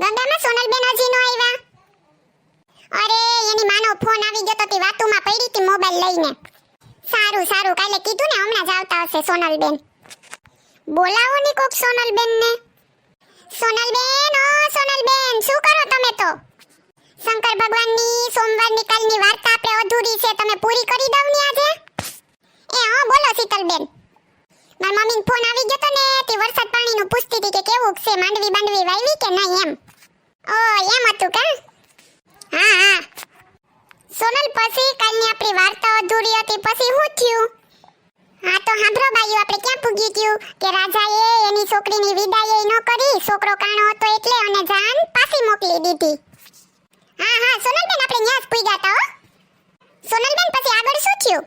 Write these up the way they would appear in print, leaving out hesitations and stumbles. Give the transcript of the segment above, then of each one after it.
ગંગામાં સોનલબેન હજી નો આવ્યા? અરે એની માનો ફોન આવી ગયો તો તે વાતુમાં પડી હતી મોબાઈલ લઈને. સારું સારું, કાલે કીધું ને હમણાં જ આવતા હશે સોનલબેન. બોલાવો ની કોક સોનલબેન ને. સોનલબેન, ઓ સોનલબેન, શું કરો તમે તો? શંકર ભગવાનની સોમવારની કાલની વાર્તા આપણે અધૂરી છે, તમે પૂરી કરી દઉં ને આજે? હા બોલો શીતલબેન. મારા મમ્મીનો ફોન આવી ગયો તો ને તે વરસાદ પાણીનું પૂછતી હતી કે કેવું છે, માંડવી બાંડવી વાવી કે નહીં એમ. ઓ એમ હતું કા? હા હા. સોનલ, પછી કાલની આપણી વાર્તા અધૂરી હતી, પછી શું થયું? હા તો સાંભળો બાઈઓ, આપણે ક્યાં પૂગી ગયું કે રાજાએ એની છોકરીની વિદાય ન કરી, છોકરો કાણો હતો એટલે, અને જાન પાછી મોકલી દીધી. હા હા સોનલબેન, આપણે ન્યાસ પૂગ્યા હતા હો. સોનલબેન, પછી આગળ શું થયું?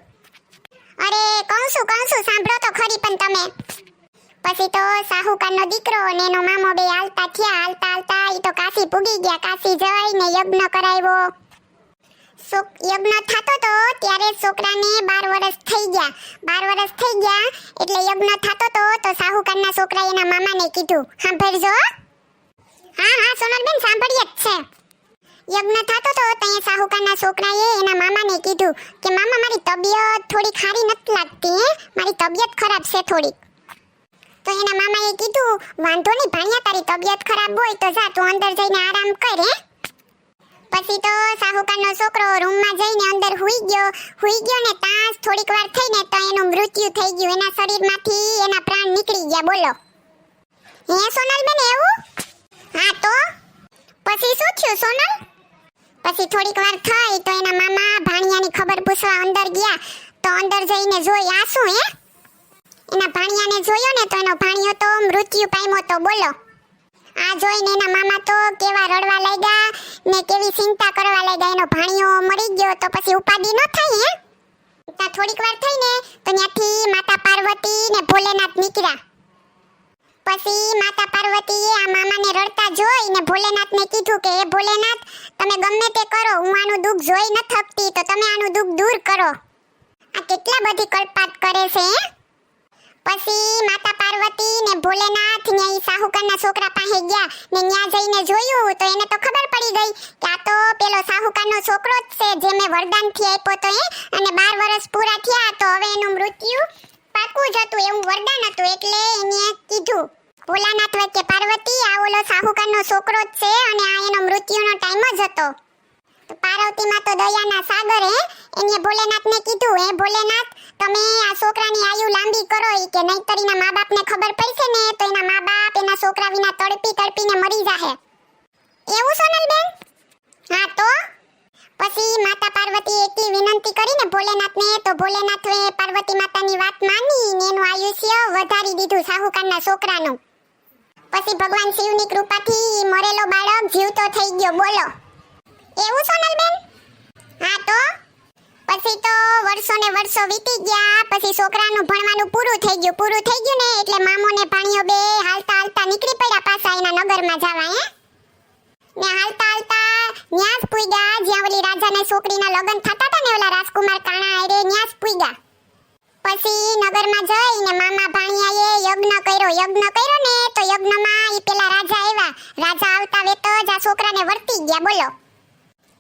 અરે કહું છું સાંભળો તો ખરી પણ તમે. પછી તો સાહુકારનો દીકરો અને એનો મામો બે હાલતા થયા, ઈ તો કાશી પૂગી ગયા. કાશી જઈને યજ્ઞ કરાવ્યો. યજ્ઞ થતો તો ત્યારે છોકરાને 12 વર્ષ થઈ ગયા. 12 વર્ષ થઈ ગયા એટલે યજ્ઞ થતો તો સાહુકારના છોકરાએ એના મામાને કીધું, સાંભળજો. હા હા સોનલબેન, સાંભળીએ જ છે. યજ્ઞ થતો તો ત્યાં સાહુકારના છોકરાએ એના મામાને કીધું કે મામા, મારી તબિયત થોડી ખારી નથી લાગતી, મારી તબિયત ખરાબ છે થોડી. તો એના મામાએ કીધું, વાંધો નહીં ભાણિયા, તારી તબિયત ખરાબ હોય તો જા તું અંદર જઈને આરામ કર. પછી તો સાહુકારનો છોકરો રૂમમાં જઈને અંદર હુઈ ગયો ને તાસ થોડીક વાર થઈને તો એનું મૃત્યુ થઈ ગયું. એના શરીરમાંથી એના પ્રાણ નીકળી ગયા. બોલો. હે સોનલબેન, એવું? હા તો પછી શું થયું સોનલ? પછી થોડીક વાર થઈ તો એના મામા ભાણિયાની ખબર પૂછવા અંદર ગયા. તો અંદર જઈને જોઈ આ શું હે? એના ભાણિયાને જોયો ને તો એનો ભાણિયો તો મૃત્યુ પામ્યો તો. બોલો. આ જોઈને એના મામા તો કેવા રડવા લાગ્યા ને કેવી ચિંતા કરવા લાગ્યા. એનો ભાણિયો મરી ગયો તો પછી ઉપાદી ન થાય હે? ત્યાં થોડીક વાર થઈને તો ત્યાંથી માતા પાર્વતી ને ભોલેનાથ નીકળ્યા. પછી માતા પાર્વતીએ આ મામાને રડતા જોઈને ભોલેનાથને કીધું કે હે ભોલેનાથ, તમે ગમે તે કરો, હું આનું દુઃખ જોઈ ન થકતી, તો તમે આનું દુઃખ દૂર કરો. આ કેટલા બધી કલ્પાત કરે છે હે? પછી માતા પાર્વતી ને ભોલેનાથ ન્યા સાહુકારના છોકરા પાસે ગયા ને ન્યા જઈને જોયું તો એને તો ખબર પડી ગઈ કે આ તો પેલો સાહુકારનો છોકરો જ છે જે મેં વરદાનથી આપ્યો તો અને 12 વર્ષ પૂરા થયા તો હવે એનું મૃત્યુ પાકું જ હતું, એવું વરદાન હતું. એટલે એને કીધું ભોલાનાથ વચ્ચે, પાર્વતી આ ઓલો સાહુકારનો છોકરો જ છે અને આ એનો મૃત્યુનો ટાઈમ જ હતો. તો પાર્વતીમાં તો દયાના સાગર એને ભોલેનાથને કીધું, હે ભોલેનાથ, તમે આ છોકરાની આયુ લાંબી કરો કે નહીતર એના મા બાપને ખબર પડશે ને તો એના મા બાપ એના છોકરા વિના તડપીને મરી જાહે. એવું સોનલબેન? હા તો પછી માતા પાર્વતી એટલી વિનંતી કરીને ભોલેનાથને તો ભોલેનાથે પાર્વતી માતાની વાત માની ને એનું આયુષ્ય વધારી દીધું સાહુકારના છોકરાનું. પછી ભગવાન શિવની કૃપાથી મરેલો બાળક જીવતો થઈ ગયો. બોલો. એવું સોનલબેન? હા તો પછી તો વર્ષો ને વર્ષો વીતી ગયા. પછી છોકરાનું ભણવાનું પૂરું થઈ ગયું ને એટલે મામો ને ભાણિયો બે હાલતા નીકળી પડ્યા પાછા એના નગરમાં જવા. ને હાલતા ન્યાસ પૂગ્યા જ્યાં ઓલી રાજાના છોકરીના લગ્ન થતા હતા ને ઓલા રાજકુમાર કાણા આરે ન્યાસ પૂગ્યા. પછી નગરમાં જઈને મામા ભાણિયાએ યજ્ઞ કર્યો ને તો યજ્ઞમાં ઈ પેલા રાજા આવ્યા. રાજા આવતા વેત જ આ છોકરાને વર્તી ગયા. બોલો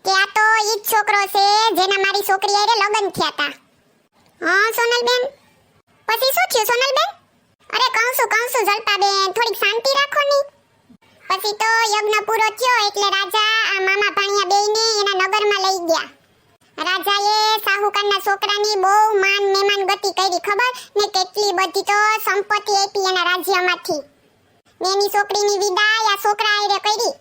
કે આ તો ઈ જ છોકરો છે જેના મારી છોકરી આરે લગ્ન થયા હતા. હા સોનલબેન, પછી શું થયું સોનલબેન? અરે કહું છું જલપાબેન, થોડીક શાંતિ રાખો ની. પછી તો યજ્ઞ પૂરો થયો એટલે રાજા આ મામા ભાણિયા બેયને એના નગરમાં લઈ ગયા. રાજાએ સાહુકારના છોકરાની બહુ મહેમાન ગતિ કરી, ખબર ને કેટલી બધી તો સંપત્તિ આપી એના રાજ્યમાંથી. ને એની છોકરીની વિદાય આ છોકરા આરે કરી.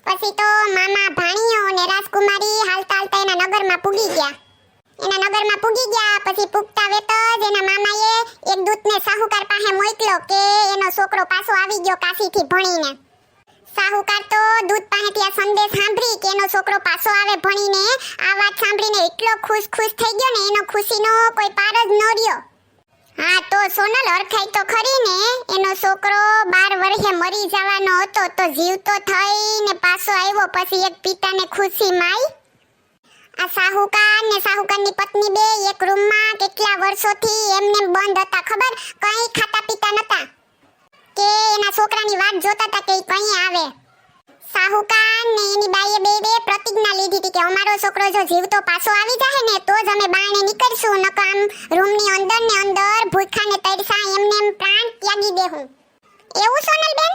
પછી તો મામા ભાણિયો અને રાજકુમારી હાલતા એના નગરમાં પૂગી ગયા. પછી પૂગતા વેત જ એના મામાએ એક દૂતને સાહુકાર પાસે મોકલ્યો કે એનો છોકરો પાછો આવી ગયો કાશીથી ભણીને. સાહુકાર તો દૂત પાસેથી આ સંદેશ સાંભળી કે એનો છોકરો પાછો આવે ભણીને, આ વાત સાંભળીને એટલો ખુશ થઈ ગયો ને એનો ખુશીનો કોઈ પાર જ ન રહ્યો. હા તો સોનલ, અરખાઈ તો ખરી ને, એનો છોકરો 12 વર્ષે મરી જવાનો હતો તો જીવતો થઈને પાછો આવ્યો. પછી એક પિતાને ખુશી માઈ. આ સાહુકાર ને સાહુકારની પત્ની બે એક રૂમમાં કેટલા વર્ષોથી એમને બંધ હતા, ખબર, કંઈ ખાતા પીતા નતા કે એના છોકરાની વાત જોતા હતા કે કઈ આવે. મારો છોકરો જો જીવતો પાછો આવી જાય ને તો જ અમે બારણે નીકળશું, નકર આમ રૂમની અંદર ને અંદર ભૂખાને તરસા એમને એમ પ્રાણ ત્યાગી દેહું. એવું સોનલબેન?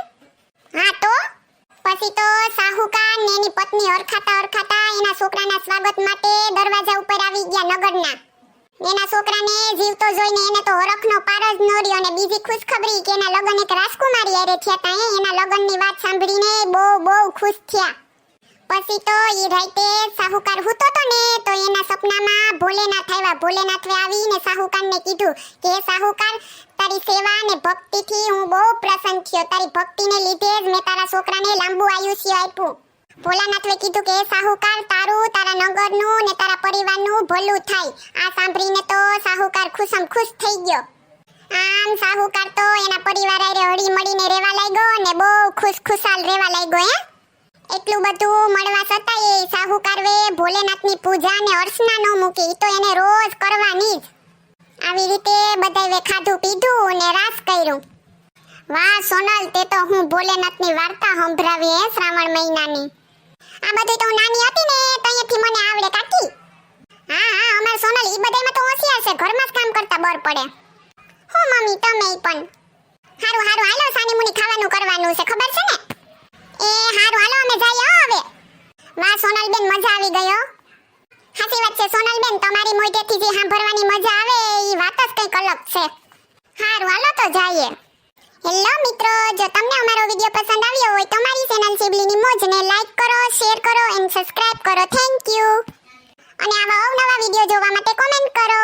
હા તો પછી તો સાહુકાર ને એની પત્ની અરખાતા એના છોકરાના સ્વાગત માટે દરવાજા ઉપર આવી ગયા નગરના. એના છોકરાને જીવતો જોઈને એને તો હરખનો પાર જ ન રહ્યો, અને બીજી ખુશખબરી કે એના લગ્ન એક રાજકુમારી હારે થયા તા. એના લગ્નની વાત સાંભળીને બહુ ખુશ થયા. પછી તો ઈ રાતે સાહુકાર હૂતો તો ને તો એના સપનામાં ભોલેનાથ આવ્યા. ભોલેનાથે આવીને સાહુકારને કીધું કે સાહુકાર, તારી સેવા અને ભક્તિથી હું બહુ પ્રસન્ન થયો. તારી ભક્તિને લીધે જ મેં તારા છોકરાને લાંબુ આયુષ્ય આપ્યું. ભોલાનાથે કીધું કે સાહુકાર, તારું, તારા નગરનું ને તારા પરિવારનું ભલું થાય. આ સાંભળીને તો સાહુકાર ખુશ થઈ ગયો. આમ સાહુકાર તો એના પરિવાર હારે હળી મળીને રહેવા લાગ્યો ને બહુ ખુશાલ રહેવા લાગ્યો. એટલું બધું મળવા છતાંય સાહુકાર વે ભોલેનાથની પૂજા ને અર્ચના ન મૂકી, તો એને રોજ કરવાની જ. આવી રીતે બધાએ ખાધું પીધું ને રાસ કર્યું. વાહ સોનલ, તે તો હું ભોલેનાથની વાર્તા સંભળાવી હે શ્રાવણ મહિનાની. આ બધું તો નાની હતી ને તઈથી મને આવડે કાકી. હા અમાર સોનલ ઈ બધાયમાં તો હોશિયાર છે, ઘરમાં જ કામ કરતા બર પડે. હો મમ્મી તમે પણ હારું હાલો સાની મુની ખાવાનું કરવાનું છે, ખબર છે ને? એ હારું હાલો અમે જઈએ હવે. વાહ સોનલબેન, મજા આવી ગયો. સાચી વાત છે સોનલબેન, તમારી મોઢેથી જે સાંભળવાની મજા આવે ઈ વાત જ કંઈક અલગ છે. હારું હાલો તો જઈએ. હેલો મિત્રો, જો તમને અમારો વિડિયો પસંદ આવ્યો હોય તો મારી ચેનલ સિબલીની મોજને લાઈક કરો, શેર કરો એન્ડ સબસ્ક્રાઇબ કરો. Thank you. અને આવા અવનવા વિડિયો જોવા માટે કોમેન્ટ કરો.